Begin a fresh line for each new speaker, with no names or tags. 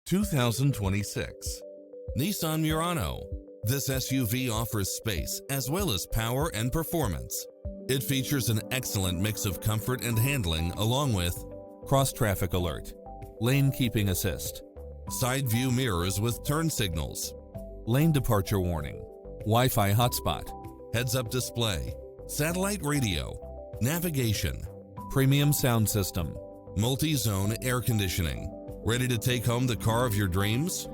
2026 Nissan Murano. This SUV offers space as well as power and performance. It features an excellent mix of comfort and handling along with cross-traffic alert, lane keeping assist, side view mirrors with turn signals, lane departure warning, Wi-Fi hotspot, heads-up display, satellite radio, navigation, premium sound system, multi-zone air conditioning. Ready to take home the car of your dreams?